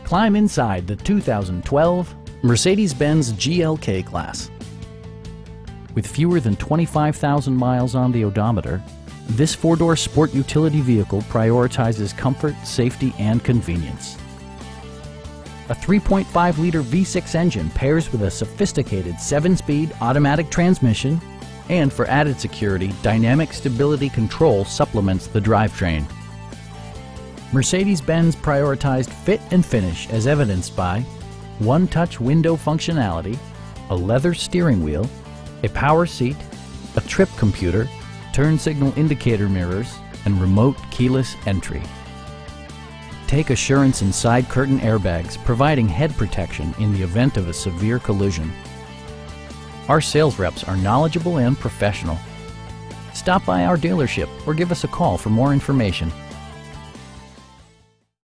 Climb inside the 2012 Mercedes-Benz GLK Class. With fewer than 25,000 miles on the odometer, this four-door sport utility vehicle prioritizes comfort, safety, and convenience. A 3.5-liter V6 engine pairs with a sophisticated 7-speed automatic transmission, and for added security, dynamic stability control supplements the drivetrain. Mercedes-Benz prioritized fit and finish as evidenced by one-touch window functionality, a leather steering wheel, a power seat, a trip computer, turn signal indicator mirrors, and remote keyless entry. Take assurance in side curtain airbags, providing head protection in the event of a severe collision. Our sales reps are knowledgeable and professional. Stop by our dealership or give us a call for more information.